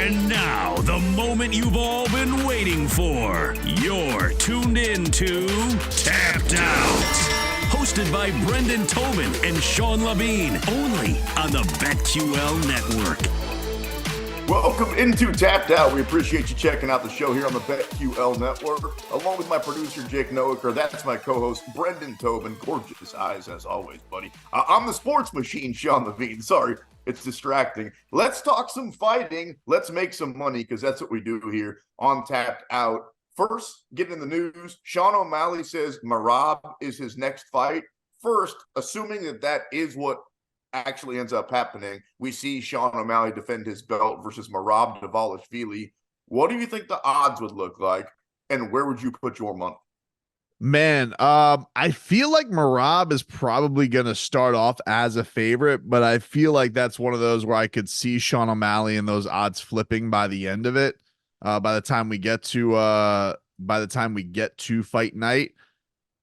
And now, the moment you've all been waiting for. You're tuned in to Tapped Out. Hosted by Brendan Tobin and Sean Levine. Only on the BetQL Network. Welcome into Tapped Out. We appreciate you checking out the show here on the BetQL Network. Along with my producer, Jake Noaker. That's my co-host, Brendan Tobin. Gorgeous eyes, as always, buddy. I'm the sports machine, Sean Levine. Sorry, it's distracting. Let's talk some fighting. Let's make some money, because that's what we do here on Tapped Out. First, getting in the news, Sean O'Malley says Merab is his next fight. First, assuming that is what actually ends up happening, we see Sean O'Malley defend his belt versus Merab Dvalishvili. What do you think the odds would look like, and where would you put your money? Man, I feel like Merab is probably going to start off as a favorite, but I feel like that's one of those where I could see Sean O'Malley and those odds flipping by the end of it. By the time we get to fight night.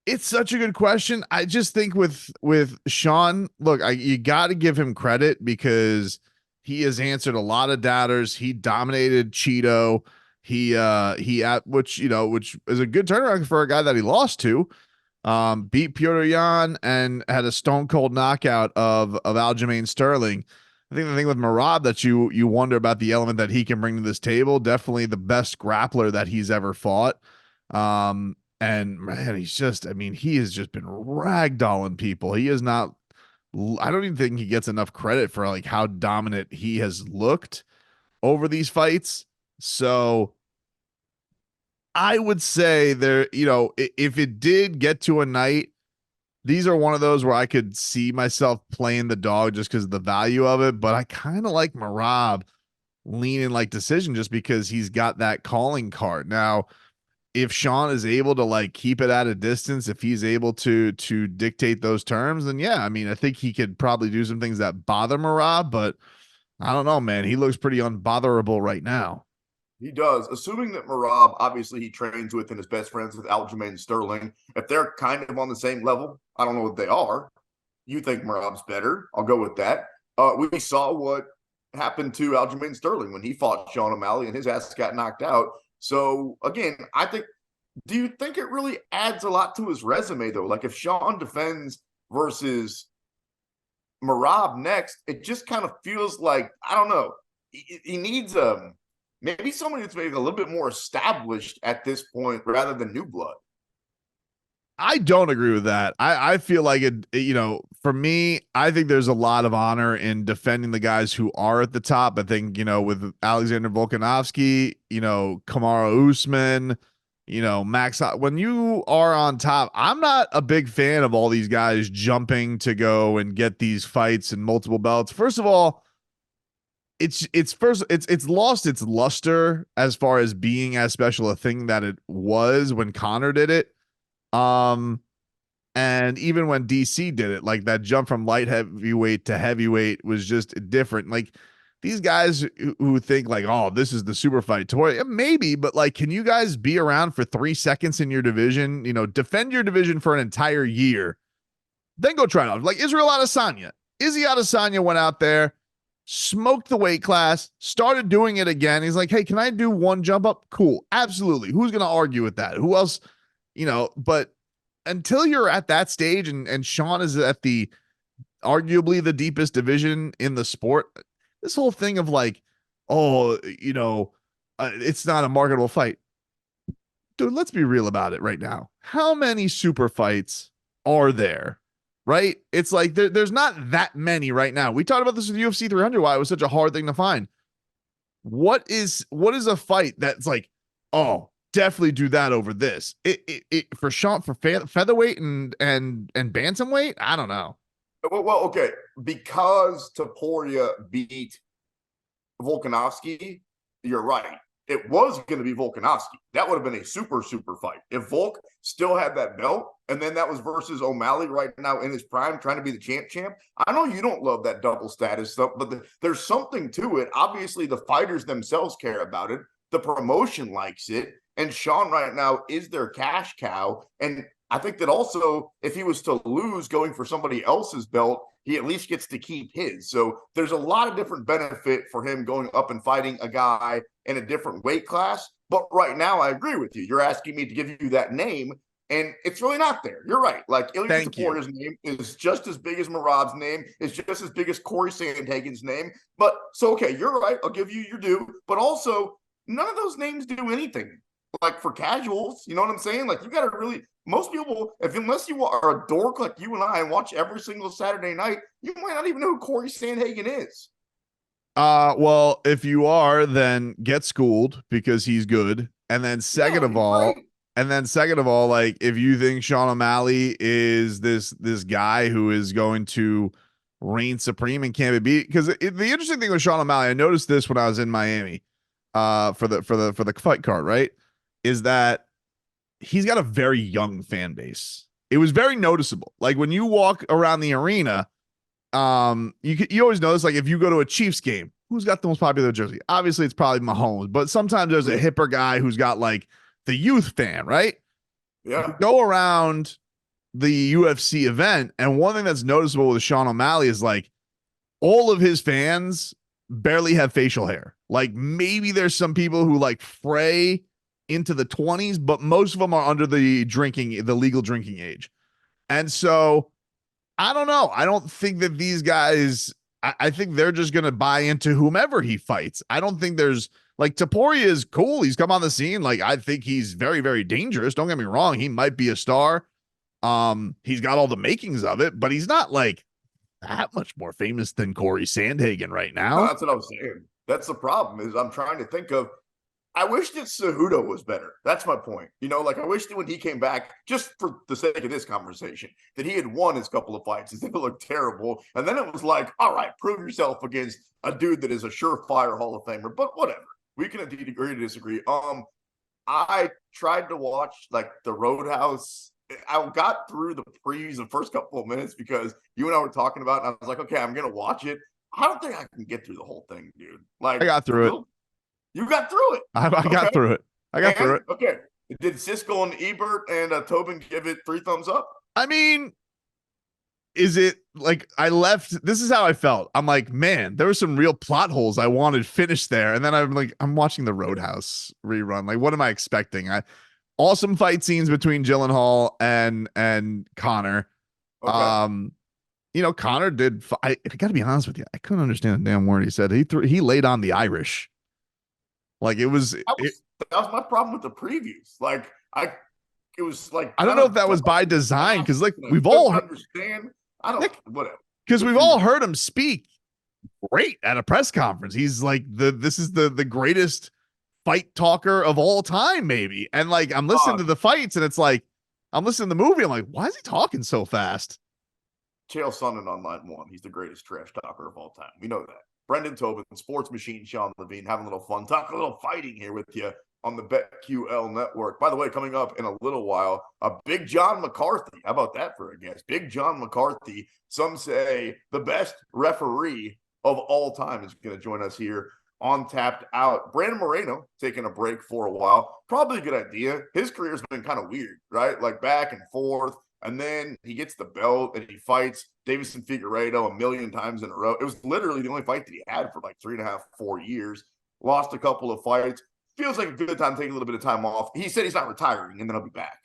It's such a good question. I just think with Sean, look, you got to give him credit because he has answered a lot of doubters. He dominated Cheeto. Which is a good turnaround for a guy that he lost to. Beat Petr Yan and had a stone cold knockout of Aljamain Sterling. I think the thing with Merab that you wonder about the element that he can bring to this table, definitely the best grappler that he's ever fought. And man, he has just been ragdolling people. He is not, I don't even think he gets enough credit for like how dominant he has looked over these fights. So I would say if it did get to a night, these are one of those where I could see myself playing the dog just because of the value of it. But I kind of like Merab leaning like decision just because he's got that calling card. Now, if Sean is able to like keep it at a distance, if he's able to dictate those terms, then yeah, I mean, I think he could probably do some things that bother Merab, but I don't know, man. He looks pretty unbotherable right now. He does. Assuming that Merab, obviously he trains with and is best friends with Aljamain Sterling. If they're kind of on the same level, I don't know what they are. You think Merab's better. I'll go with that. We saw what happened to Aljamain Sterling when he fought Sean O'Malley and his ass got knocked out. So, again, do you think it really adds a lot to his resume, though? Like, if Sean defends versus Merab next, it just kind of feels like, I don't know, he needs maybe somebody that's maybe a little bit more established at this point rather than new blood. I don't agree with that. I feel like for me, I think there's a lot of honor in defending the guys who are at the top. I think, with Alexander Volkanovski, Kamaru Usman, Max, when you are on top, I'm not a big fan of all these guys jumping to go and get these fights and multiple belts. First of all, it's lost its luster as far as being as special a thing that it was when Conor did it. And even when DC did it, like that jump from light heavyweight to heavyweight was just different. Like these guys who think like, oh, this is the super fight toy, maybe, but like, can you guys be around for 3 seconds in your division, defend your division for an entire year, then go try it out. Like Israel Adesanya. Izzy Adesanya went out there, smoked the weight class, started doing it again. He's like, hey, can I do one jump up? Cool. Absolutely. Who's going to argue with that? Who else? But until you're at that stage and Sean is at the arguably the deepest division in the sport, this whole thing of like, it's not a marketable fight. Dude, let's be real about it right now. How many super fights are there? Right? It's like there's not that many right now. We talked about this with UFC 300, why it was such a hard thing to find. What is a fight that's like, oh, definitely do that over this. It for Sean, for featherweight and bantamweight, I don't know. Well, okay, because Topuria beat Volkanovski, you're right. It was going to be Volkanovski. That would have been a super fight. If Volk still had that belt, and then that was versus O'Malley right now in his prime, trying to be the champ. I know you don't love that double status stuff, but there's something to it. Obviously, the fighters themselves care about it. The promotion likes it. And Sean right now is their cash cow. And I think that also if he was to lose going for somebody else's belt, he at least gets to keep his. So there's a lot of different benefit for him going up and fighting a guy in a different weight class. But right now, I agree with you. You're asking me to give you that name, and it's really not there. You're right. Like Ilya Tapore's name is just as big as Merab's name, is just as big as Corey Sandhagen's name. But so, okay, you're right. I'll give you your due. But also, none of those names do anything. Like for casuals, you know what I'm saying? Like you got to really, most people, unless you are a dork like you and I and watch every single Saturday night, you might not even know who Corey Sandhagen is. Well, if you are, then get schooled because he's good. And then second of all, like if you think Sean O'Malley is this guy who is going to reign supreme and can't be beat, because the interesting thing with Sean O'Malley, I noticed this when I was in Miami, for the fight card, right, is that he's got a very young fan base. It was very noticeable. Like when you walk around the arena, you always notice, like if you go to a Chiefs game, who's got the most popular jersey? Obviously, it's probably Mahomes, but sometimes there's a hipper guy who's got like the youth fan, right? Yeah. You go around the UFC event, and one thing that's noticeable with Sean O'Malley is like all of his fans barely have facial hair. Like maybe there's some people who like fray into the 20s, but most of them are under the legal drinking age. And so I don't know. I don't think that these guys, I think they're just going to buy into whomever he fights. I don't think there's like Topuria is cool. He's come on the scene. Like I think he's very, very dangerous. Don't get me wrong. He might be a star. He's got all the makings of it, but he's not like that much more famous than Corey Sandhagen right now. No, that's what I was saying. That's the problem is I'm trying to think of, I wish that Cejudo was better. That's my point. You know, like I wish that when he came back, just for the sake of this conversation, that he had won his couple of fights. Instead of looked terrible. And then it was like, all right, prove yourself against a dude that is a surefire Hall of Famer. But whatever. We can agree to disagree. I tried to watch like the Roadhouse. I got through the previews the first couple of minutes because you and I were talking about it, and I was like, okay, I'm gonna watch it. I don't think I can get through the whole thing, dude. Like I got through it. You got through it. I got through it. I got through it. Okay. Did Siskel and Ebert and Tobin give it 3 thumbs up? I mean, is it like I left? This is how I felt. I'm like, man, there were some real plot holes I wanted finished there. And then I'm like, I'm watching the Roadhouse rerun. Like, what am I expecting? Awesome fight scenes between Gyllenhaal and Connor. Okay. You know, Connor did. I got to be honest with you. I couldn't understand a damn word he said. He laid on the Irish. Like that was my problem with the previews. Like it was like I don't know if that was by design because like we've all understand. I don't whatever because we've all heard him speak great at a press conference. He's like this is the greatest fight talker of all time, maybe. And like I'm listening to the fights and it's like I'm listening to the movie. I'm like, why is he talking so fast? Chael Sonnen on line 1. He's the greatest trash talker of all time. We know that. Brendan Tobin, Sports Machine, Sean Levine, having a little fun, talking a little fighting here with you on the BetQL network. By the way, coming up in a little while, Big John McCarthy. How about that for a guest? Big John McCarthy, some say the best referee of all time, is going to join us here on Tapped Out. Brandon Moreno taking a break for a while. Probably a good idea. His career's been kind of weird, right? Like back and forth. And then he gets the belt and he fights Davison Figueiredo a million times in a row. It was literally the only fight that he had for like 3.5, 4 years. Lost a couple of fights. Feels like a good time to take a little bit of time off. He said he's not retiring and then he'll be back.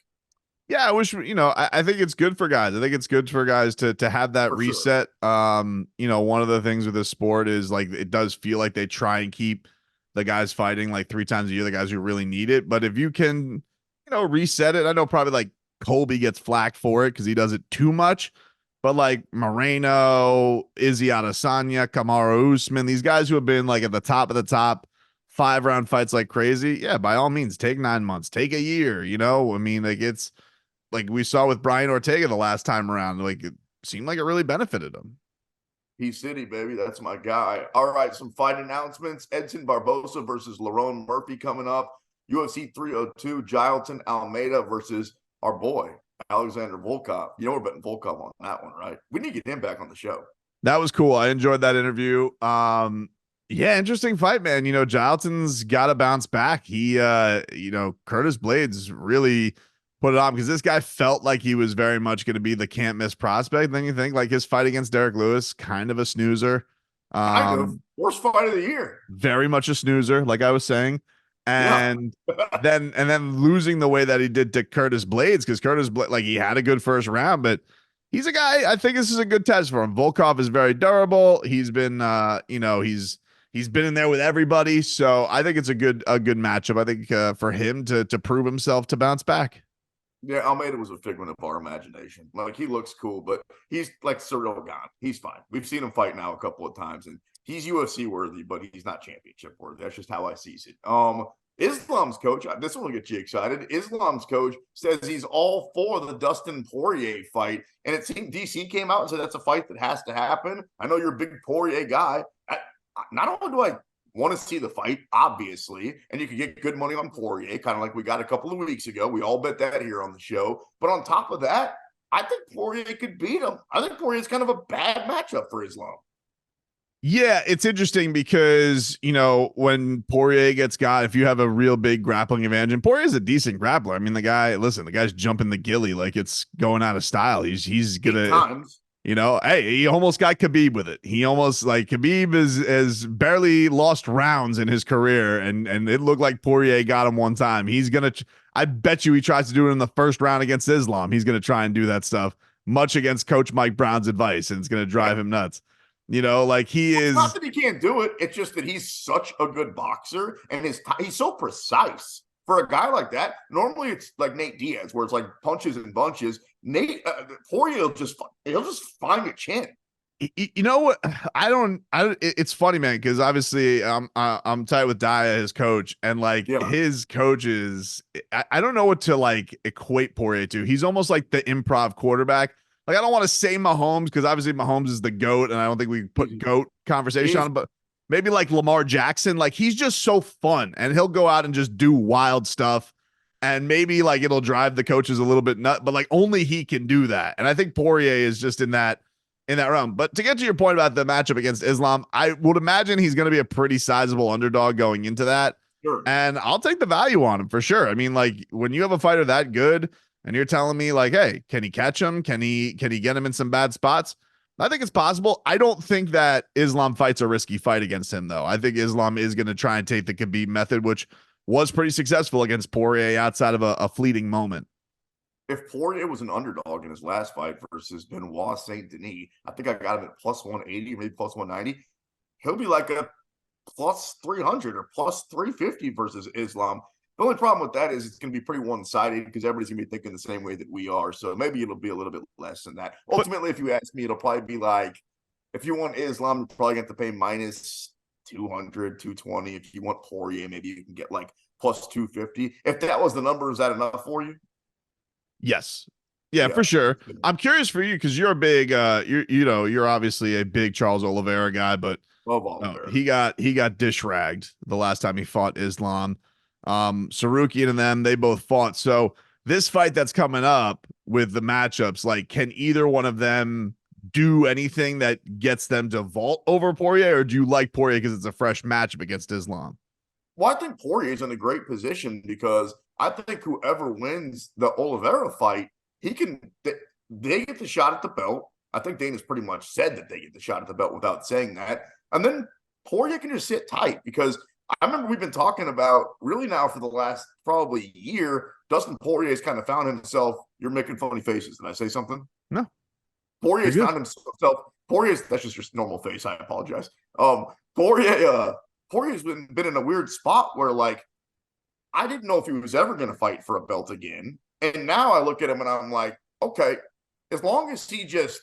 Yeah, I wish, I think it's good for guys. I think it's good for guys to have that reset. Sure. One of the things with this sport is like it does feel like they try and keep the guys fighting like 3 times a year, the guys who really need it. But if you can, reset it, I know probably like Colby gets flack for it because he does it too much, but like Moreno, Izzy Adesanya, Kamaru Usman, these guys who have been like at the top of the top, 5-round fights like crazy. Yeah, by all means, take 9 months, take a year. I mean, like it's like we saw with Brian Ortega the last time around. Like it seemed like it really benefited him. P-City, baby. That's my guy. All right, some fight announcements. Edson Barbosa versus Lerone Murphy coming up. UFC 302, Jailton Almeida versus our boy, Alexander Volkov. We're betting Volkov on that one, right? We need to get him back on the show. That was cool. I enjoyed that interview. Yeah, interesting fight, man. Jailton's got to bounce back. He, Curtis Blades really put it on, because this guy felt like he was very much going to be the can't miss prospect. Then you think like his fight against Derek Lewis, kind of a snoozer. Kind of. Worst fight of the year. Very much a snoozer, like I was saying. Yeah. And then losing the way that he did to Curtis Blades, because like he had a good first round, but he's a guy, I think this is a good test for him. Volkov is very durable. He's been he's been in there with everybody. So I think it's a good matchup. I think for him to prove himself, to bounce back. Yeah, Almeida was a figment of our imagination. Like, he looks cool, but he's like Cyril Gane. He's fine. We've seen him fight now a couple of times, and he's UFC worthy, but he's not championship worthy. That's just how I see it. Islam's coach, this one will get you excited. Islam's coach says he's all for the Dustin Poirier fight, and it seemed DC came out and said that's a fight that has to happen. I know you're a big Poirier guy. Not only do I want to see the fight, obviously, and you can get good money on Poirier, kind of like we got a couple of weeks ago. We all bet that here on the show. But on top of that, I think Poirier could beat him. I think Poirier's kind of a bad matchup for Islam. Yeah, it's interesting because, when Poirier gets got, if you have a real big grappling advantage, and Poirier's a decent grappler. I mean, the guy's jumping the gilly like it's going out of style. He's gonna, hey, he almost got Khabib with it. He almost, like, Khabib is barely lost rounds in his career, and it looked like Poirier got him one time. He's gonna, I bet you he tries to do it in the first round against Islam. He's gonna try and do that stuff, much against Coach Mike Brown's advice, and it's gonna drive him nuts. Like he is. Not that he can't do it. It's just that he's such a good boxer, and he's so precise for a guy like that. Normally, it's like Nate Diaz, where it's like punches and bunches. Poirier will just find a chin. You know what? It's funny, man, because obviously I'm tight with Daya, his coach, and his coaches. I don't know what to like equate Poirier to. He's almost like the improv quarterback. Like, I don't want to say Mahomes, because obviously Mahomes is the GOAT, and I don't think we put GOAT conversation on him, but maybe like Lamar Jackson. Like, he's just so fun, and he'll go out and just do wild stuff, and maybe like it'll drive the coaches a little bit nuts, but like only he can do that. And I think Poirier is just in that realm. But to get to your point about the matchup against Islam, I would imagine he's going to be a pretty sizable underdog going into that. Sure. And I'll take the value on him for sure. I mean, like, when you have a fighter that good, and you're telling me like, hey, can he catch him? Can he get him in some bad spots? I think it's possible. I don't think that Islam fights a risky fight against him, though. I think Islam is going to try and take the Khabib method, which was pretty successful against Poirier outside of a fleeting moment. If Poirier was an underdog in his last fight versus Benoit Saint Denis, I think I got him at plus 180, maybe plus 190. He'll be like a plus 300 or plus 350 versus Islam. The only problem with that is it's going to be pretty one-sided, because everybody's going to be thinking the same way that we are. So maybe it'll be a little bit less than that. Ultimately, if you ask me, it'll probably be like, if you want Islam, you're probably going to have to pay minus 200, 220. If you want Poirier, maybe you can get like plus 250. If that was the number, is that enough for you? Yes. Yeah, for sure. I'm curious for you, because you're a big, you're obviously a big Charles Oliveira guy, but he got dish ragged the last time he fought Islam. Sarukian and them, they both fought. So this fight that's coming up with the matchups, like, can either one of them do anything that gets them to vault over Poirier, or do you like Poirier because it's a fresh matchup against Islam? Well, I think Poirier's in a great position, because I think whoever wins the Oliveira fight, they get the shot at the belt. I think Dana's pretty much said that they get the shot at the belt without saying that. And then Poirier can just sit tight, because I remember we've been talking about, really now for the last probably year, Dustin Poirier's kind of found himself. You're making funny faces. Did I say something? No. Poirier's found himself. That's just your normal face. I apologize. Poirier's been in a weird spot where, like, I didn't know if he was ever going to fight for a belt again. And now I look at him and I'm like, okay, as long as he just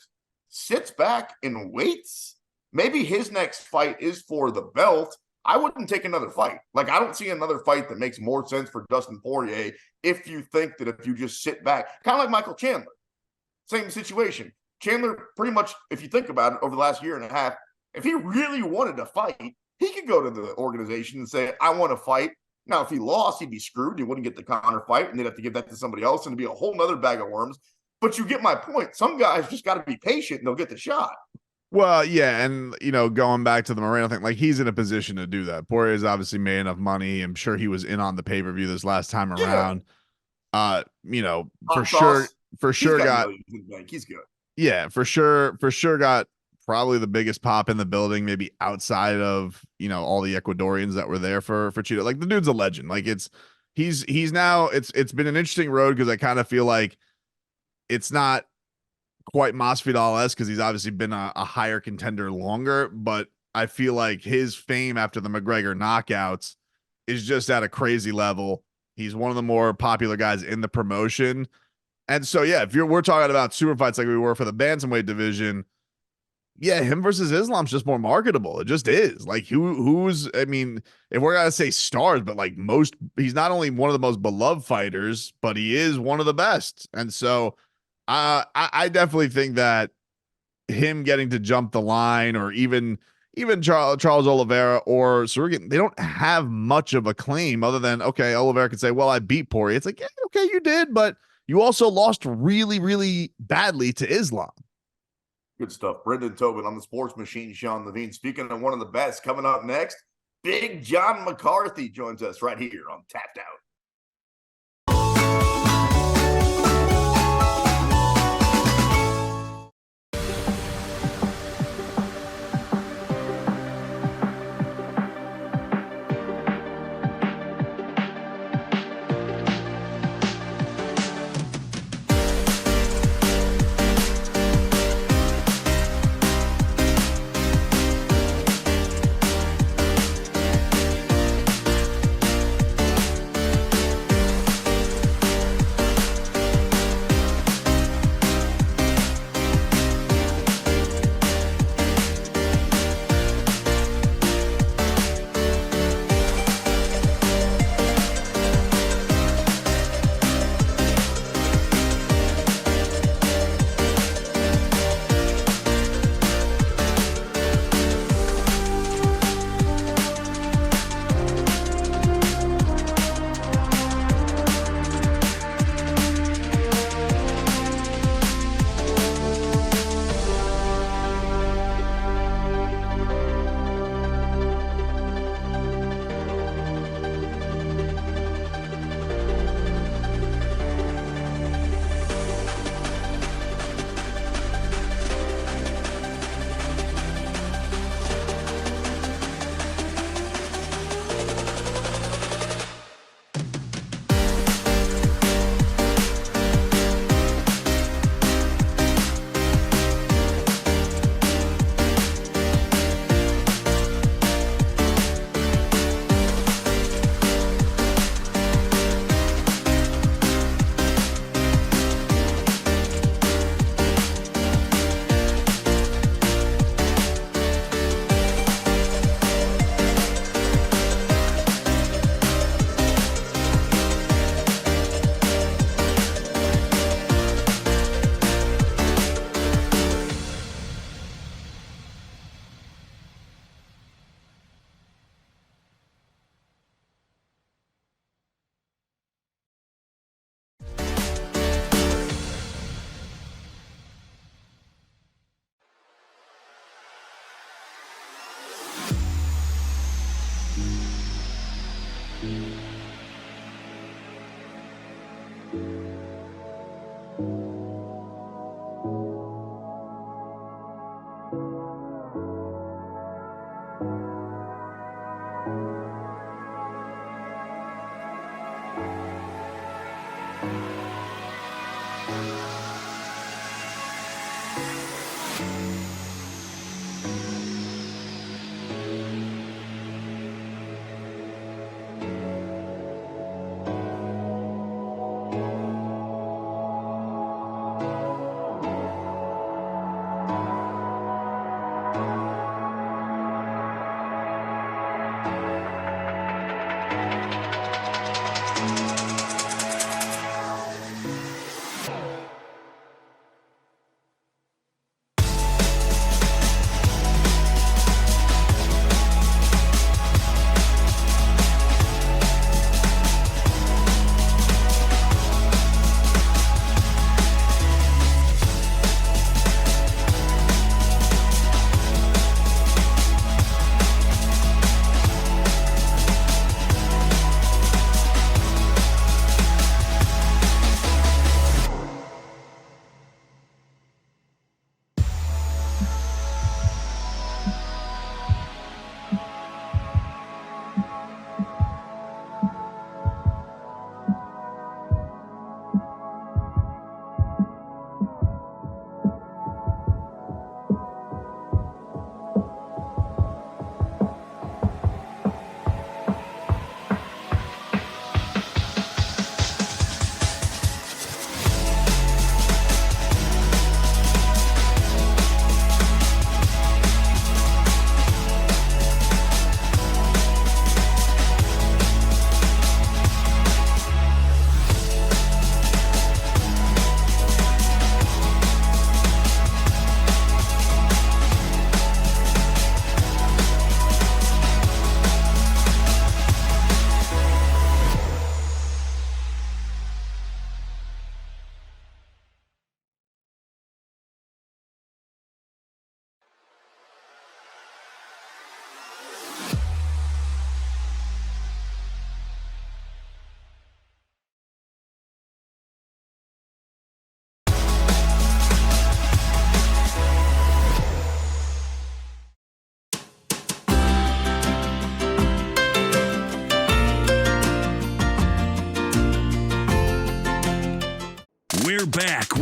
sits back and waits, maybe his next fight is for the belt. I wouldn't take another fight. Like, I don't see another fight that makes more sense for Dustin Poirier if you think that if you just sit back, kind of like Michael Chandler. Same situation. Chandler, pretty much, if you think about it, over the last year and a half, if he really wanted to fight, he could go to the organization and say, I want to fight. Now, if he lost, he'd be screwed. He wouldn't get the counter fight, and they'd have to give that to somebody else, and it'd be a whole nother bag of worms. But you get my point. Some guys just got to be patient, and they'll get the shot. Well, yeah, and going back to the Moreno thing, like, he's in a position to do that. Poirier's obviously made enough money. I'm sure he was in on the pay-per-view this last time around. For Hot sure, sauce. for He's sure got got millions in the bank. He's good. yeah, for sure got probably the biggest pop in the building, maybe outside of all the Ecuadorians that were there for Cheeto. Like the dude's a legend. Like he's now it's been an interesting road because I kind of feel like it's not quite Masvidal-esque because he's obviously been a higher contender longer, but I feel like his fame after the McGregor knockouts is just at a crazy level. He's one of the more popular guys in the promotion. And so, yeah, if we're talking about super fights like we were for the bantamweight division, yeah, him versus Islam's just more marketable. It just is. Like who's I mean, if we're gonna say stars, but like he's not only one of the most beloved fighters, but he is one of the best. And so I definitely think that him getting to jump the line, or even Charles Oliveira or Surigan, they don't have much of a claim other than, okay, Oliveira could say, well, I beat Poirier. It's like, yeah, okay, you did, but you also lost really, really badly to Islam. Good stuff. Brendan Tobin on the Sports Machine, Sean Levine. Speaking of one of the best, coming up next, Big John McCarthy joins us right here on Tapped Out.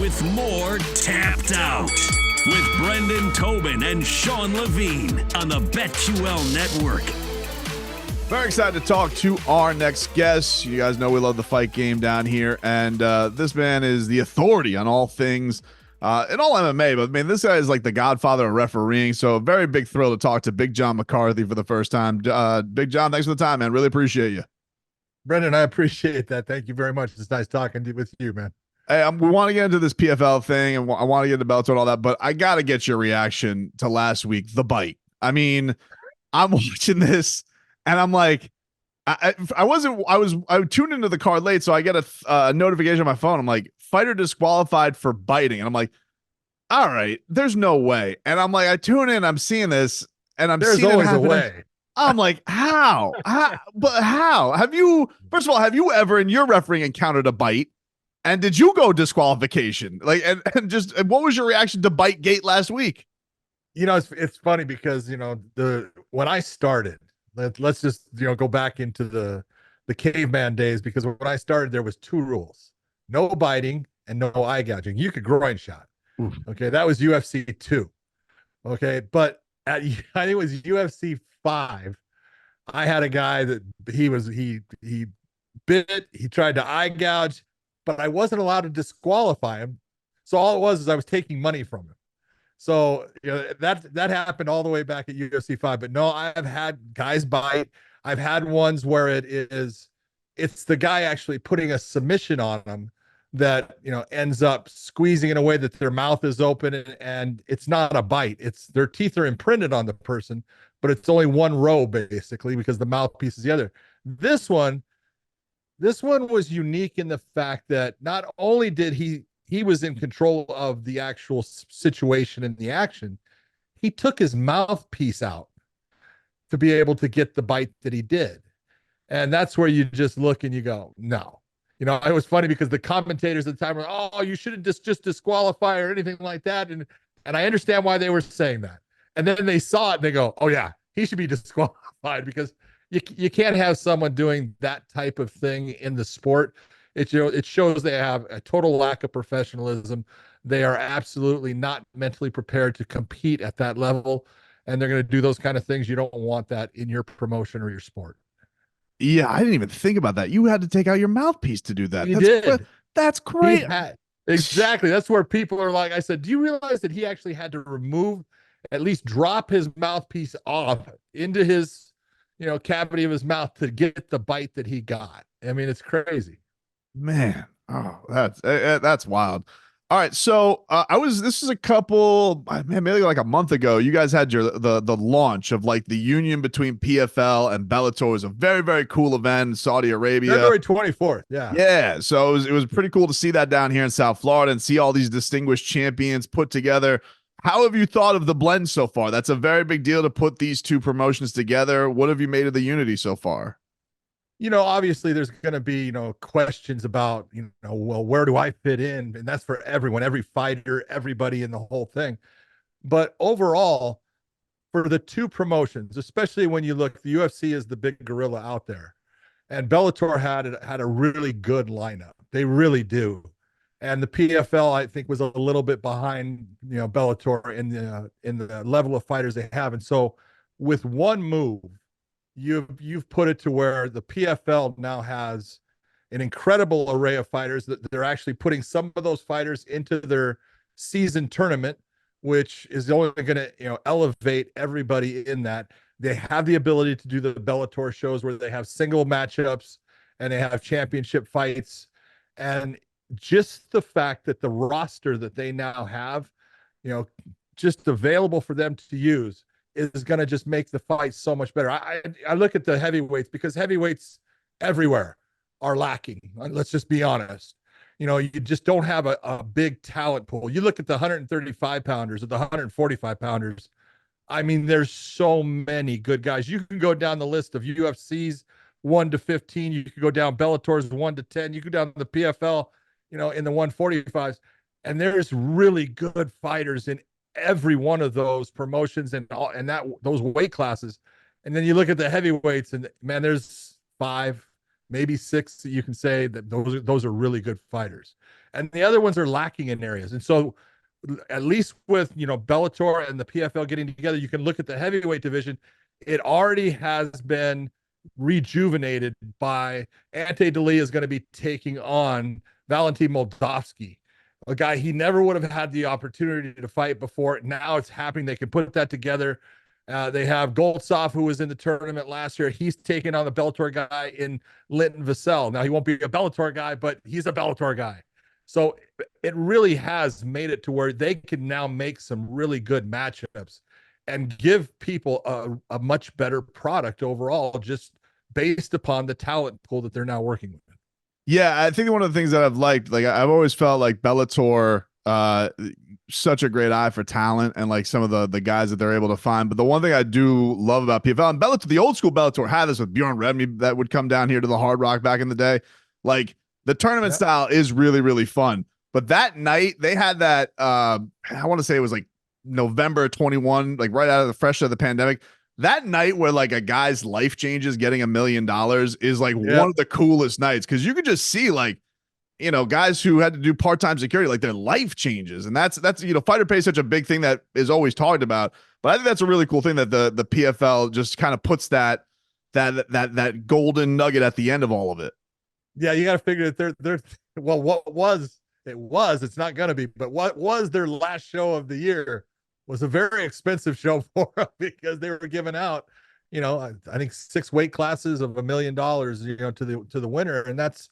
with more Tapped Out with Brendan Tobin and Sean Levine on the BetQL Network. Very excited to talk to our next guest. You guys know we love the fight game down here, and this man is the authority on all things in all MMA. But I mean, this guy is like the godfather of refereeing. So a very big thrill to talk to Big John McCarthy for the first time. Big John, thanks for the time, man. Really appreciate you. Brendan, I appreciate that. Thank you very much. It's nice talking with you, man. Hey, we want to get into this PFL thing, and I want to get into Bellator and all that, but I got to get your reaction to last week, the bite. I mean, I'm watching this, and I'm like, I tuned into the card late, so I get a notification on my phone. I'm like, fighter disqualified for biting, and I'm like, all right, there's no way. And I'm like, I tune in, I'm seeing this, and there's always a way. I'm like, how? But how? First of all, have you ever in your refereeing encountered a bite? And did you go disqualification? Like, and what was your reaction to Bite Gate last week? You know, it's funny because, you know, when I started, let's just, you know, go back into the caveman days, because when I started, there was 2 rules: no biting and no eye gouging. You could groin shot. Oof. Okay. That was UFC 2. Okay. But I think it was UFC 5. I had a guy that he bit, he tried to eye gouge, but I wasn't allowed to disqualify him. So all it was is I was taking money from him. So, you know, that happened all the way back at UFC 5. But no, I've had guys bite. I've had ones where it's the guy actually putting a submission on them that, you know, ends up squeezing in a way that their mouth is open, and it's not a bite. It's their teeth are imprinted on the person, but it's only one row basically, because the mouthpiece is the other. This one was unique in the fact that not only did he was in control of the actual situation and the action, he took his mouthpiece out to be able to get the bite that he did. And that's where you just look and you go, no. You know, it was funny because the commentators at the time were, oh, you shouldn't just disqualify or anything like that. And I understand why they were saying that. And then they saw it and they go, oh yeah, he should be disqualified, because you can't have someone doing that type of thing in the sport. It shows they have a total lack of professionalism. They are absolutely not mentally prepared to compete at that level, and they're going to do those kind of things. You don't want that in your promotion or your sport. Yeah, I didn't even think about that. You had to take out your mouthpiece to do that. That's great. Exactly. That's where people are like, I said, do you realize that he actually had to remove, at least drop his mouthpiece off into his, you know, cavity of his mouth to get the bite that he got? I mean, it's crazy, man. Oh, that's wild. All right, so this is a couple, man, maybe like a month ago. You guys had the launch of like the union between PFL and Bellator. It was a very, very cool event in Saudi Arabia. February 24th. Yeah. So it was pretty cool to see that down here in South Florida and see all these distinguished champions put together. How have you thought of the blend so far? That's a very big deal to put these 2 promotions together. What have you made of the unity so far? You know, obviously there's going to be, you know, questions about, you know, well, where do I fit in? And that's for everyone, every fighter, everybody in the whole thing. But overall, for the 2 promotions, especially when you look, the UFC is the big gorilla out there, and Bellator had a really good lineup. They really do. And the PFL, I think, was a little bit behind, you know, Bellator in the level of fighters they have. And so with one move, you've put it to where the PFL now has an incredible array of fighters that they're actually putting some of those fighters into their season tournament, which is only going to, you know, elevate everybody in that. They have the ability to do the Bellator shows where they have single matchups and they have championship fights. And just the fact that the roster that they now have, you know, just available for them to use is going to just make the fight so much better. I look at the heavyweights, because heavyweights everywhere are lacking. Let's just be honest. You know, you just don't have a big talent pool. You look at the 135 pounders or the 145 pounders. I mean, there's so many good guys. You can go down the list of UFC's 1 to 15. You could go down Bellator's 1 to 10. You could go down the PFL, you know, in the 145s. And there's really good fighters in every one of those promotions and those weight classes. And then you look at the heavyweights, and man, there's 5, maybe 6 that you can say that those are really good fighters. and the other ones are lacking in areas. And so at least with, Bellator and the PFL getting together, you can look at the heavyweight division. It already has been rejuvenated by Ante DeLee is going to be taking on Valentin Moldavsky, a guy he never would have had the opportunity to fight before. Now it's happening. They can put that together. They have Goltsov, who was in the tournament last year. He's taking on the Bellator guy in Linton Vassell. Now, he won't be a Bellator guy, but he's a Bellator guy. So it really has made it to where they can now make some really good matchups and give people a much better product overall, just based upon the talent pool that they're now working with. Yeah, I think one of the things that I've liked, like I've always felt like Bellator, such a great eye for talent and like some of the guys that they're able to find. But the one thing I do love about PFL and Bellator, the old school Bellator had this with Bjorn Rebney that would come down here to the Hard Rock back in the day. Like the tournament style is really, really fun. But that night they had that, I want to say it was like November 21, like right out of the fresh out of the pandemic. That night where like a guy's life changes getting $1 million is like one of the coolest nights. Cause you could just see like, guys who had to do part-time security, like their life changes. And that's, fighter pay is such a big thing that is always talked about. But I think that's a really cool thing that the PFL just kind of puts that golden nugget at the end of all of it. Yeah. You got to figure that they're, well, it's not going to be, but what was their last show of the year was a very expensive show for them because they were giving out, I think 6 weight classes of $1 million, to the winner. And that's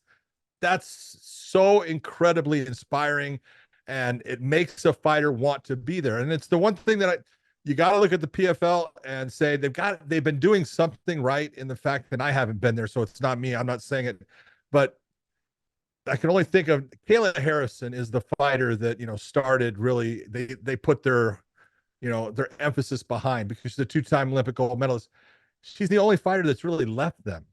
so incredibly inspiring, and it makes a fighter want to be there. And it's the one thing that you got to look at the PFL and say they've been doing something right in the fact that I haven't been there. So it's not me. I'm not saying it, but I can only think of Kayla Harrison is the fighter that, started really, they put their emphasis behind because she's a 2-time Olympic gold medalist. She's the only fighter that's really left them.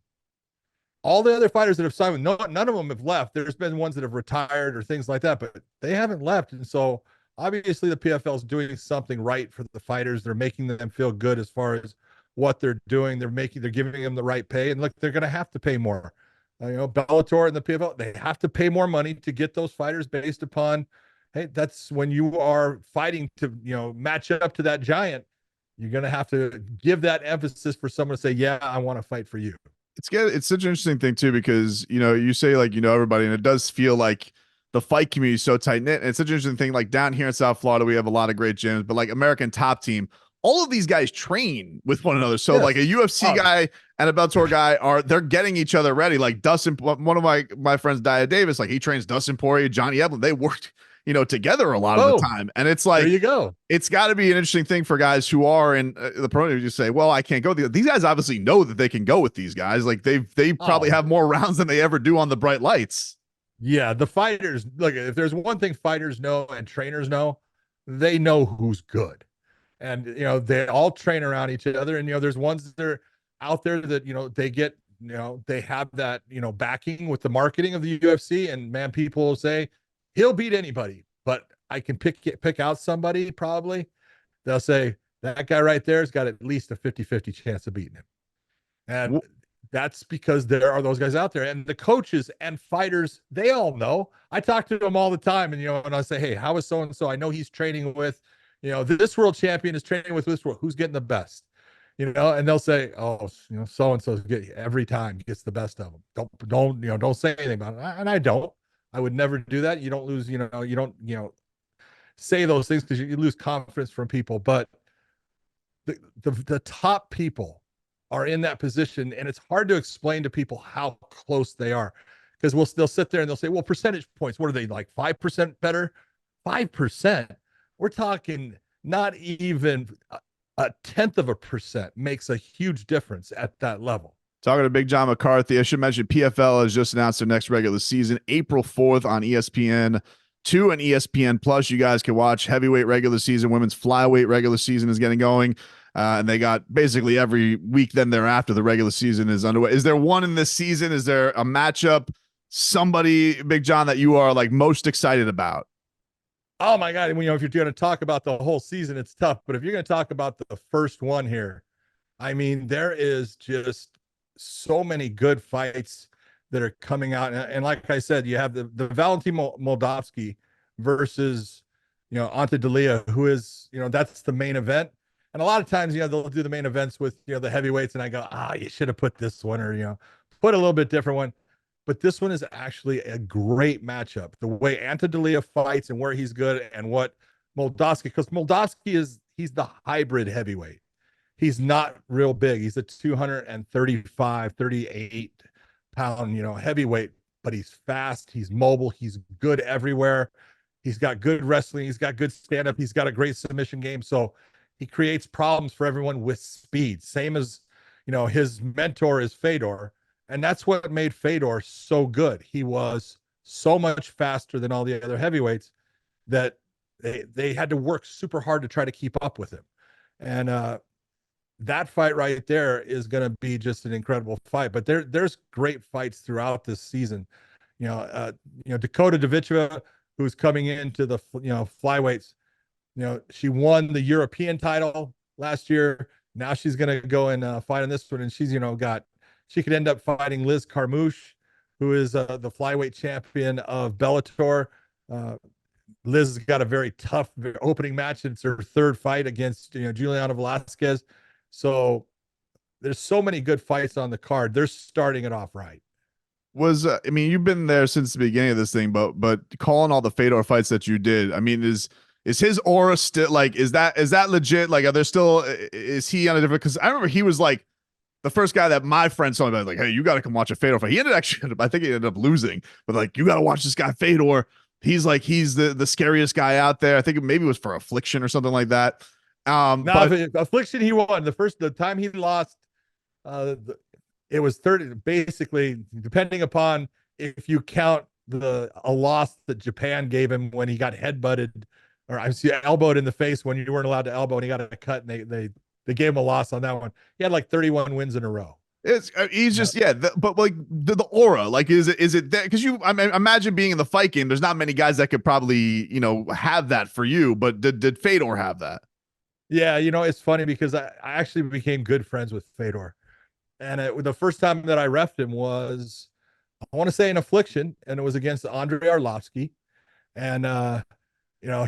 All the other fighters that have signed with, none of them have left. There's been ones that have retired or things like that, but they haven't left. And so obviously the PFL is doing something right for the fighters. They're making them feel good as far as what they're doing. They're giving them the right pay. And look, they're going to have to pay more. Bellator and the PFL, they have to pay more money to get those fighters based upon, hey, that's when you are fighting to, match up to that giant, you're going to have to give that emphasis for someone to say, yeah, I want to fight for you. It's such an interesting thing too, because, you say like, everybody, and it does feel like the fight community is so tight knit. And it's such an interesting thing. Like down here in South Florida, we have a lot of great gyms, but like American Top Team, all of these guys train with one another. So like a UFC guy and a Bellator guy they're getting each other ready. Like Dustin, one of my friends, Dia Davis, like he trains Dustin Poirier, Johnny Eblen. They worked, together a lot of the time. And it's like, there you go. It's got to be an interesting thing for guys who are in the pro. You just say, well, I can't go. These guys obviously know that they can go with these guys. Like they probably have more rounds than they ever do on the bright lights. Yeah. The fighters, look, if there's one thing fighters know and trainers know, they know who's good. And, they all train around each other. And, there's ones that are out there that, they get, they have that, backing with the marketing of the UFC. And man, people will say he'll beat anybody, but I can pick out somebody. Probably they'll say that guy right there has got at least a 50-50 chance of beating him. And that's because there are those guys out there, and the coaches and fighters, they all know. I talk to them all the time, and, and I say, hey, how is so-and-so? I know he's training with, this world champion is training with this world. Who's getting the best? And they'll say, oh, so-and-so every time gets the best of them. Don't say anything about it. And I don't. I would never do that. You don't lose, you don't, say those things because you lose confidence from people. But the top people are in that position, and it's hard to explain to people how close they are, because they'll sit there and they'll say, well, percentage points, what are they, like 5% better? 5%. We're talking not even a 1/10% makes a huge difference at that level. Talking to Big John McCarthy, I should mention PFL has just announced their next regular season, April 4th on ESPN2 and ESPN Plus. You guys can watch heavyweight regular season, women's flyweight regular season is getting going. And they got basically every week then thereafter the regular season is underway. Is there one in this season? Is there a matchup, somebody, Big John, that you are like most excited about? Oh my God. If you're going to talk about the whole season, it's tough. But if you're going to talk about the first one here, I mean, there is just so many good fights. that are coming out. And like I said, you have the Valentin Moldavsky versus, Ante Dalia, who is, that's the main event. And a lot of times, they'll do the main events with, the heavyweights. And I go, you should have put this one, or, put a little bit different one. But this one is actually a great matchup. The way Ante Dalia fights and where he's good, and what Moldavsky, because Moldavsky he's the hybrid heavyweight. He's not real big. He's a 235, 38 pound, heavyweight, but he's fast. He's mobile. He's good everywhere. He's got good wrestling. He's got good stand up. He's got a great submission game. So he creates problems for everyone with speed. Same as, his mentor is Fedor. And that's what made Fedor so good. He was so much faster than all the other heavyweights that they had to work super hard to try to keep up with him. And that fight right there is going to be just an incredible fight. But there's great fights throughout this season. Dakota Davicheva, who's coming into the flyweights. She won the European title last year. Now she's going to go and fight on this one, and she's she could end up fighting Liz Carmouche, who is the flyweight champion of Bellator. Liz has got a very tough opening match. It's her third fight against Juliana Velasquez. So there's so many good fights on the card. They're starting it off right. You've been there since the beginning of this thing, but calling all the Fedor fights that you did, is his aura still is that legit? Like, is he on a different? Because I remember he was like the first guy that my friend saw me about, like, hey, you got to come watch a Fedor fight. I think he ended up losing, but like, you got to watch this guy Fedor. He's the scariest guy out there. I think maybe it was for Affliction or something like that. Affliction, he won the time he lost. It was 30, basically, depending upon if you count a loss that Japan gave him when he got headbutted, or elbowed in the face when you weren't allowed to elbow, and he got a cut, and they gave him a loss on that one. He had like 31 wins in a row. He's just but like the aura, like is it that? Because imagine being in the fight game. There's not many guys that could probably have that for you, but did Fedor have that? Yeah, it's funny because I actually became good friends with Fedor, and the first time that I reffed him was, I want to say, in Affliction, and it was against Andrei Arlovsky, and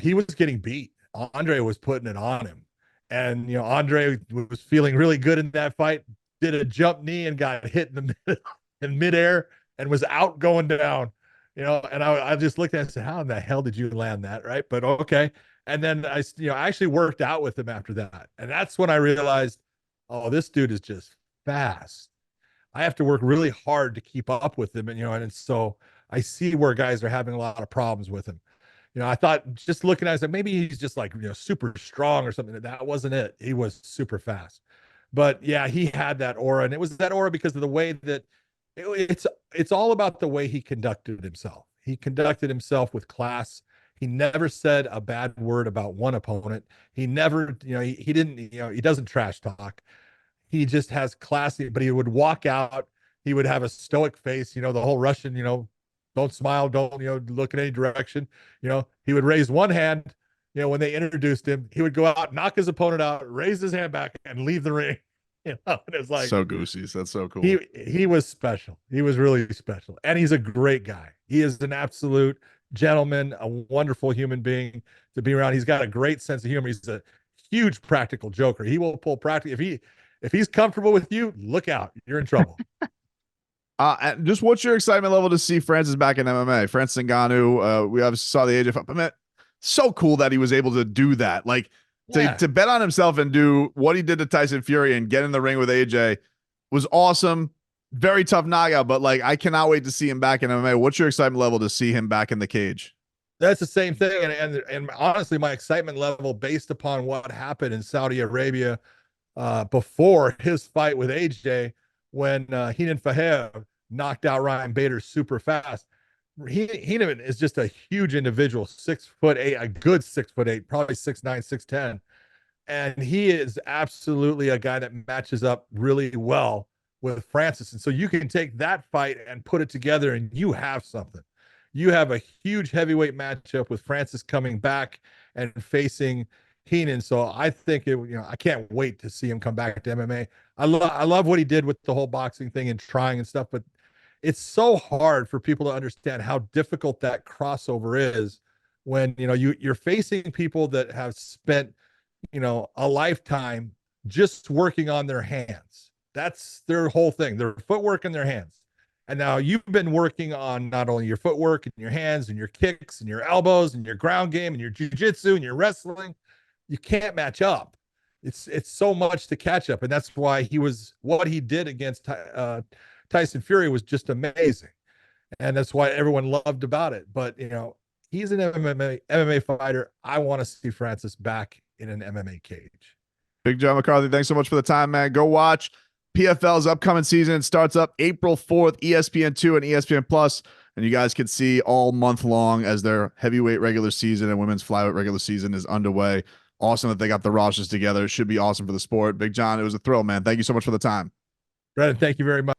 he was getting beat. Andre was putting it on him, and Andre was feeling really good in that fight. Did a jump knee and got hit in midair and was out going down. And I just looked at it and said, how in the hell did you land that? Right. But okay. And then I actually worked out with him after that. And that's when I realized, oh, this dude is just fast. I have to work really hard to keep up with him. And so I see where guys are having a lot of problems with him. I thought, just looking at it, maybe he's just like, super strong or something. That wasn't it. He was super fast. But yeah, he had that aura, and it was that aura because of the way that it's all about the way he conducted himself. He conducted himself with class. He never said a bad word about one opponent. He never, he didn't, he doesn't trash talk. He just has classy, but he would walk out. He would have a stoic face, the whole Russian, don't smile, don't, look in any direction. He would raise one hand. When they introduced him, he would go out, knock his opponent out, raise his hand back, and leave the ring. And it's like, so goosey. That's so cool. He was special. He was really special, and he's a great guy. He is an absolute gentleman, a wonderful human being to be around. He's got a great sense of humor. He's a huge practical joker. He will pull practical. If he's comfortable with you, look out. You're in trouble. And just what's your excitement level to see Francis back in MMA? Francis Ngannou, we obviously saw the age of, so cool that he was able to do that. Like to bet on himself and do what he did to Tyson Fury and get in the ring with AJ was awesome. Very tough knockout, but like, I cannot wait to see him back in MMA. What's your excitement level to see him back in the cage? That's the same thing. And honestly, my excitement level based upon what happened in Saudi Arabia before his fight with AJ, when Heenan Fahev knocked out Ryan Bader super fast. Heenan is just a huge individual, 6'8", a good 6'8", probably 6'9", 6'10". And he is absolutely a guy that matches up really well with Francis. And so you can take that fight and put it together and you have something. You have a huge heavyweight matchup with Francis coming back and facing Heenan. So I think I can't wait to see him come back to MMA. I love what he did with the whole boxing thing and trying and stuff, but it's so hard for people to understand how difficult that crossover is when, you're facing people that have spent, a lifetime just working on their hands. That's their whole thing, their footwork and their hands. And now you've been working on not only your footwork and your hands and your kicks and your elbows and your ground game and your jiu-jitsu and your wrestling. You can't match up. It's so much to catch up. And that's why what he did against Tyson Fury was just amazing. And that's why everyone loved about it. But, he's an MMA fighter. I want to see Francis back in an MMA cage. Big John McCarthy, thanks so much for the time, man. Go watch PFL's upcoming season. It starts up April 4th, ESPN2 and ESPN Plus, and you guys can see all month long as their heavyweight regular season and women's flyweight regular season is underway. Awesome that they got the rosters together. It should be awesome for the sport. Big John, it was a thrill, man. Thank you so much for the time. Brandon, thank you very much.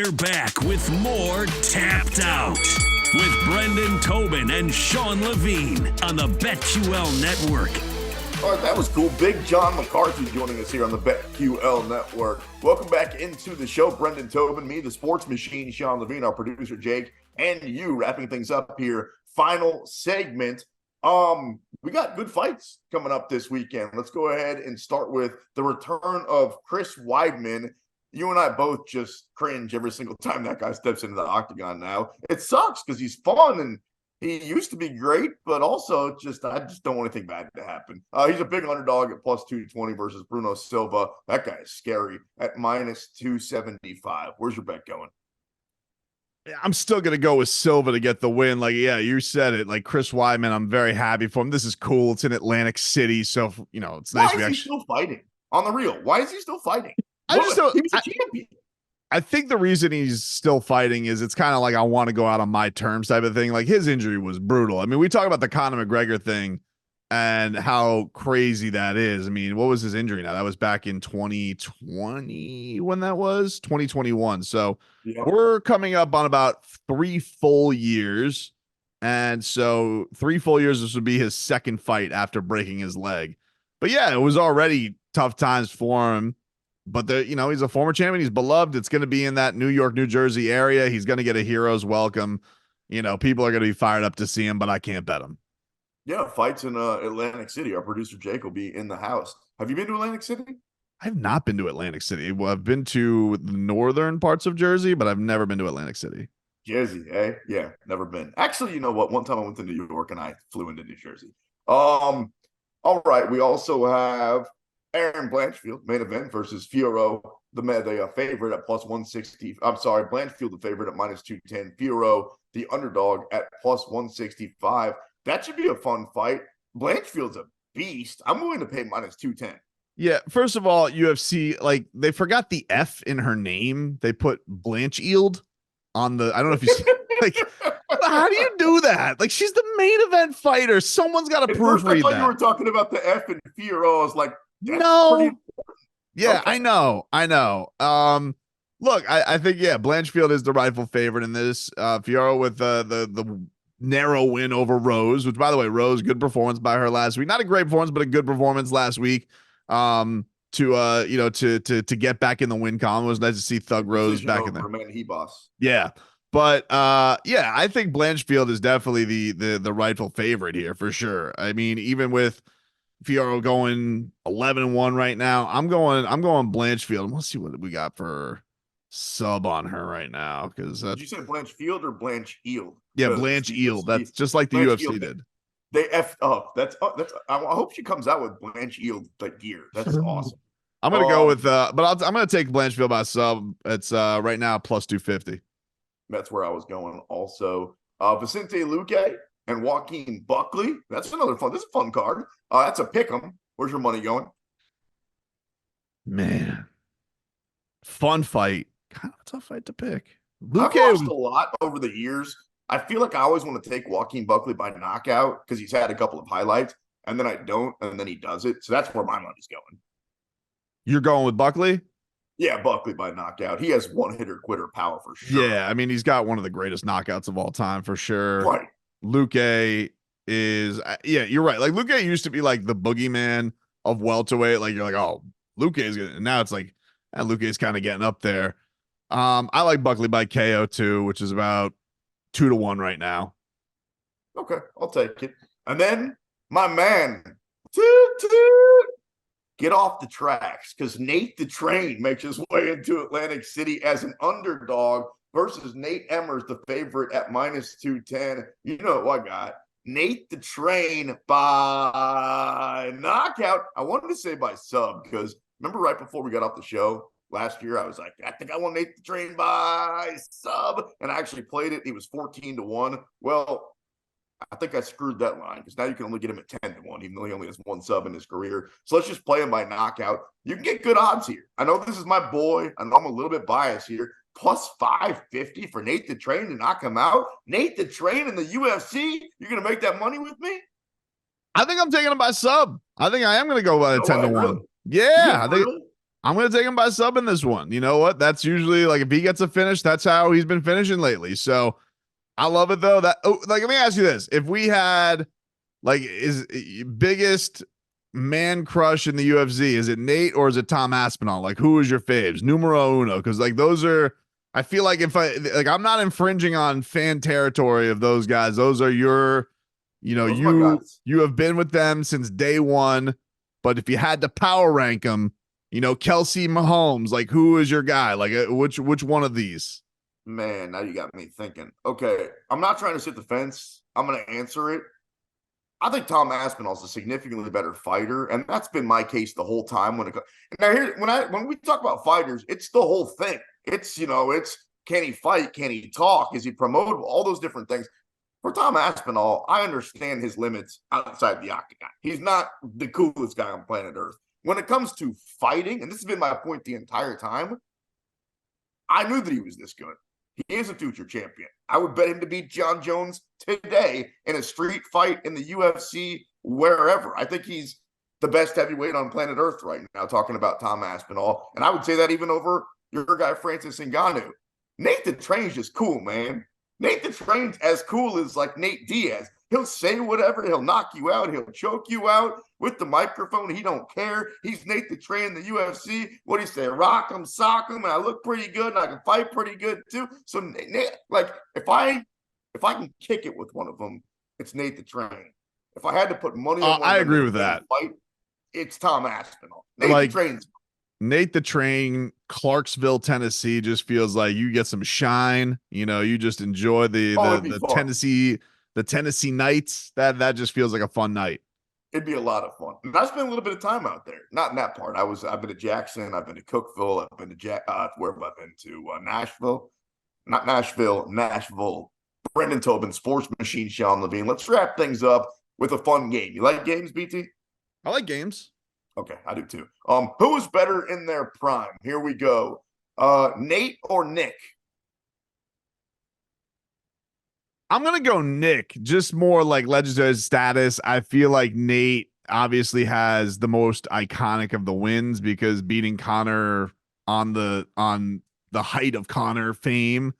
We're back with more Tapped Out with Brendan Tobin and Sean Levine on the BetQL Network. All right, that was cool. Big John McCarthy joining us here on the BetQL Network. Welcome back into the show. Brendan Tobin, me, the sports machine, Sean Levine, our producer, Jake, and you wrapping things up here. Final segment. We got good fights coming up this weekend. Let's go ahead and start with the return of Chris Weidman. You and I both just cringe every single time that guy steps into the octagon now. It sucks because he's fun and he used to be great, but also I just don't want anything bad to happen. He's a big underdog at plus 220 versus Bruno Silva. That guy is scary at minus 275. Where's your bet going? I'm still going to go with Silva to get the win. Like, yeah, you said it. Like, Chris Weidman, I'm very happy for him. This is cool. It's in Atlantic City, so, it's nice. Why is he still fighting? On the real, why is he still fighting? He was a champion. I think the reason he's still fighting is it's kind of like I want to go out on my terms type of thing. Like, his injury was brutal. I mean, we talk about the Conor McGregor thing and how crazy that is. I mean, what was his injury now? That was back in 2020 when that was 2021. So we're coming up on about 3 full years. And so 3 full years, this would be his second fight after breaking his leg. But yeah, it was already tough times for him. But he's a former champion. He's beloved. It's going to be in that New York, New Jersey area. He's going to get a hero's welcome. People are going to be fired up to see him, but I can't bet him. Yeah, fights in Atlantic City. Our producer Jake will be in the house. Have you been to Atlantic City? I have not been to Atlantic City. Well, I've been to the northern parts of Jersey, but I've never been to Atlantic City. Jersey, eh? Yeah, never been. Actually, you know what? One time I went to New York and I flew into New Jersey. All right. We also have Aaron Blanchfield, main event versus Fiorot, the favorite at plus 160. I'm sorry, Blanchfield, the favorite at minus 210. Fiorot, the underdog at plus 165. That should be a fun fight. Blanchfield's a beast. I'm willing to pay minus 210. Yeah, first of all, UFC, like, they forgot the F in her name. They put Blanchield on the, I don't know if you see, like, how do you do that? Like, she's the main event fighter. Someone's got to proofread that. I thought you were talking about the F in Fiorot. I was like, no. Yeah, okay. I know. Look, I think, Blanchfield is the rightful favorite in this. Fiorot with the narrow win over Rose, which, by the way, Rose, good performance by her last week. Not a great performance, but a good performance last week. To get back in the win column. It was nice to see Thug Rose back in there. Yeah. But I think Blanchfield is definitely the rightful favorite here for sure. I mean, even with Fiorot going 11-1 right now, I'm going Blanchfield. Let's see what we got for sub on her right now. Because did you say Blanchfield or Blanchield? Yeah, Blanchield. That's just like the UFC did. They effed up. That's. I hope she comes out with Blanchield like gear. That's awesome. I'm gonna go with but I'm gonna take Blanchfield by sub. It's right now plus 250. That's where I was going. Also, Vicente Luque and Joaquin Buckley. That's another fun. This is a fun card. That's a pick 'em. Where's your money going? Man, fun fight. Kind of a tough fight to pick. Luque I've watched a lot over the years. I feel like I always want to take Joaquin Buckley by knockout because he's had a couple of highlights, and then I don't, and then he does it. So that's where my money's going. You're going with Buckley? Yeah, Buckley by knockout. He has one-hitter quitter power for sure. Yeah, I mean, he's got one of the greatest knockouts of all time for sure. Right. Luque is, you're right. Like, Luque used to be like the boogeyman of welterweight. Like, you're like, oh, Luque is good. And now it's like, Luque is kind of getting up there. I like Buckley by KO too, which is about 2-1 right now. Okay, I'll take it. And then my man, get off the tracks because Nate the Train makes his way into Atlantic City as an underdog versus Nate Emmers, the favorite at minus 210. You know what I got? Nate the Train by knockout. I wanted to say by sub because remember right before we got off the show last year, I was like, I think I want Nate the Train by sub, and I actually played it. He was 14-1. Well, I think I screwed that line because now you can only get him at 10-1, even though he only has one sub in his career. So let's just play him by knockout. You can get good odds here. I know this is my boy. I know I'm a little bit biased here. Plus 550 for Nate the Train to knock him out. Nate the Train in the UFC. You're going to make that money with me? I think I'm taking him by sub. I think I am going to go by 10-1. Really? Yeah, I think. I'm going to take him by sub in this one. You know what? That's usually like if he gets a finish, that's how he's been finishing lately. So I love it though. Let me ask you this. If we had like is biggest man crush in the UFC, is it Nate or is it Tom Aspinall? Like who is your faves? Numero uno. Cause like those are, I feel like I'm not infringing on fan territory of those guys. Those are your, Those are my guys. you have been with them since day one. But if you had to power rank them, Kelsey Mahomes, like who is your guy? Like which one of these? Man, now you got me thinking. Okay, I'm not trying to sit the fence. I'm going to answer it. I think Tom Aspinall's a significantly better fighter, and that's been my case the whole time. When we talk about fighters, it's the whole thing. It's can he fight? Can he talk? Is he promotable? All those different things. For Tom Aspinall, I understand his limits outside the octagon. He's not the coolest guy on planet Earth. When it comes to fighting, and this has been my point the entire time, I knew that he was this good. He is a future champion. I would bet him to beat John Jones today in a street fight in the UFC, wherever. I think he's the best heavyweight on planet Earth right now, talking about Tom Aspinall. And I would say that even over your guy, Francis Ngannou. Nate the Train's just cool, man. Nate the Train's as cool as like Nate Diaz. He'll say whatever. He'll knock you out. He'll choke you out with the microphone. He don't care. He's Nate the Train in the UFC. What do you say? Rock him, sock him, and I look pretty good, and I can fight pretty good too. So, Nate, like, if I can kick it with one of them, it's Nate the Train. If I had to put money on one I agree with that. Fight, it's Tom Aspinall. Nate the Train's. Nate the Train, Clarksville, Tennessee, just feels like you get some shine. You just enjoy the Tennessee nights. That just feels like a fun night. It'd be a lot of fun. And I spent a little bit of time out there. Not in that part. I've been to Jackson. I've been to Cookeville. I've been to where have I been to? Nashville. Not Nashville. Nashville. Brendan Tobin, Sports Machine, Sean Levine. Let's wrap things up with a fun game. You like games, BT? I like games. Okay, I do too. Who is better in their prime? Here we go. Nate or Nick? I'm going to go Nick, just more like legendary status. I feel like Nate obviously has the most iconic of the wins because beating Conor on the height of Conor fame,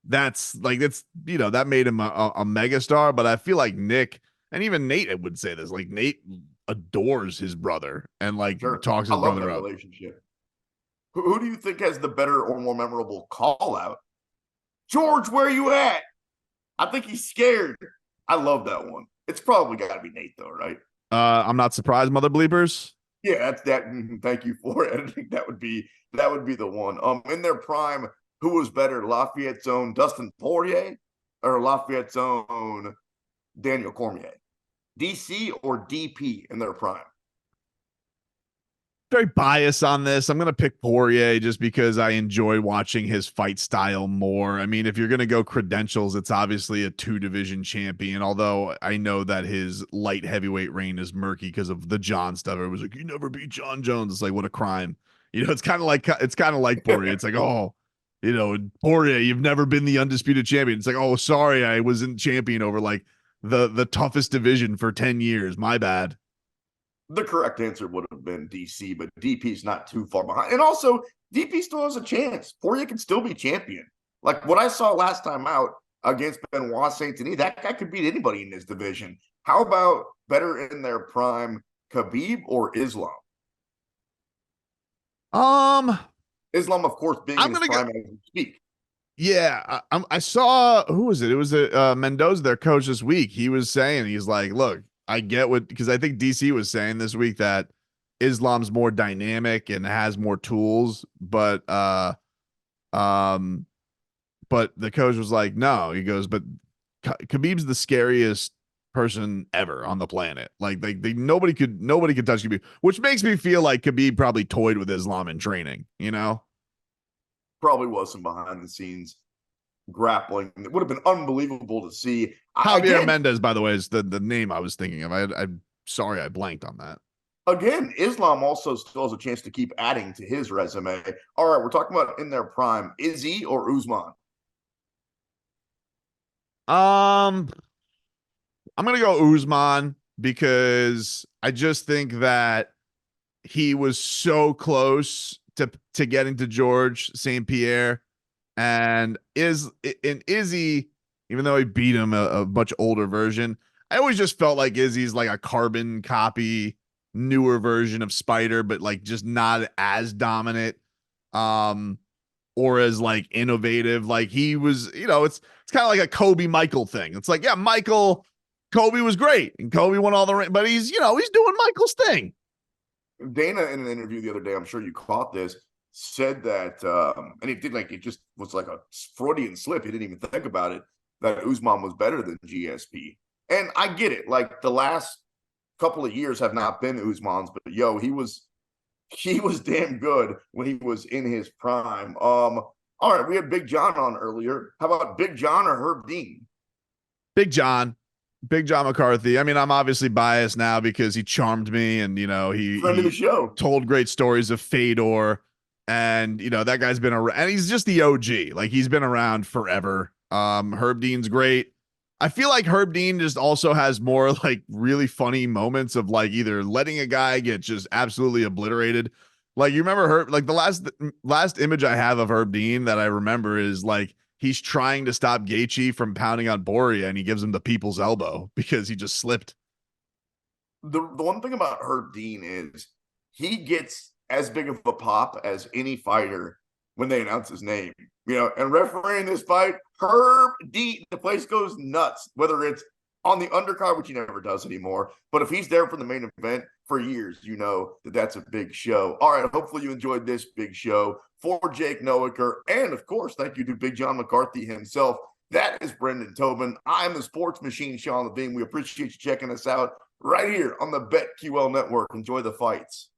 that made him a megastar. But I feel like Nick, and even Nate would say this, like Nate adores his brother and talks his brother up. Relationship. Who do you think has the better or more memorable call out? George, where you at? I think he's scared. I love that one. It's probably got to be Nate, though, right? I'm not surprised, mother bleepers. Yeah, that's that. Thank you for it. I think that would be the one. In their prime, who was better, Lafayette's own Dustin Poirier or Lafayette's own Daniel Cormier? DC or DP in their prime? Very biased on this. I'm going to pick Poirier just because I enjoy watching his fight style more. I mean, if you're going to go credentials, it's obviously a 2-division champion, although I know that his light heavyweight reign is murky because of the John stuff. It was like, you never beat John Jones. It's like, what a crime. It's kind of like Poirier. It's like, oh, Poirier, you've never been the undisputed champion. It's like, oh, sorry, I wasn't champion over like the toughest division for 10 years. My bad. The correct answer would have been DC, but DP's not too far behind. And also, DP still has a chance. Poirier can still be champion. Like what I saw last time out against Benoit Saint Denis, that guy could beat anybody in this division. How about better in their prime, Khabib or Islam? Islam, of course, being in his prime as we speak. Yeah, I saw, who was it? It was Mendoza, their coach this week. He was saying, he's like, look, I get because I think DC was saying this week that Islam's more dynamic and has more tools, but the coach was like, no, he goes, but Khabib's the scariest person ever on the planet. Like nobody could touch Khabib, which makes me feel like Khabib probably toyed with Islam in training, Probably was some behind the scenes grappling. It would have been unbelievable to see. Javier Mendez, by the way, is the name I was thinking of. I'm sorry I blanked on that. Again, Islam also still has a chance to keep adding to his resume. All right, we're talking about in their prime. Izzy or Usman? I'm gonna go Usman because I just think that he was so close to getting to George St. Pierre, and Izzy, even though he beat him a much older version, I always just felt like Izzy's like a carbon copy, newer version of Spider, but like just not as dominant, or as like innovative. Like he was, it's kind of like a Kobe Michael thing. It's like, yeah, Kobe was great, and Kobe won all the, but he's doing Michael's thing. Dana, in an interview the other day, I'm sure you caught this, said that, and he did, like, it just was like a Freudian slip. He didn't even think about it, that Usman was better than GSP. And I get it. Like, the last couple of years have not been Usman's, but he was damn good when he was in his prime. All right, we had Big John on earlier. How about Big John or Herb Dean? Big John McCarthy. I mean, I'm obviously biased now because he charmed me, and he Friend of the show. Told great stories of Fedor, and that guy's been around, and he's just the OG. Like, he's been around forever. Herb Dean's great. I feel like Herb Dean just also has more like really funny moments of like either letting a guy get just absolutely obliterated. Like, you remember Herb, like the last image I have of Herb Dean that I remember is like he's trying to stop Gaethje from pounding on Borja, and he gives him the people's elbow because he just slipped. The one thing about Herb Dean is he gets as big of a pop as any fighter when they announce his name. And refereeing this fight, Herb Dean, the place goes nuts, whether it's on the undercard, which he never does anymore. But if he's there for the main event for years, that's a big show. All right, hopefully you enjoyed this big show. For Jake Noaker, and of course, thank you to Big John McCarthy himself. That is Brendan Tobin. I'm the sports machine, Sean Levine. We appreciate you checking us out right here on the BetQL Network. Enjoy the fights.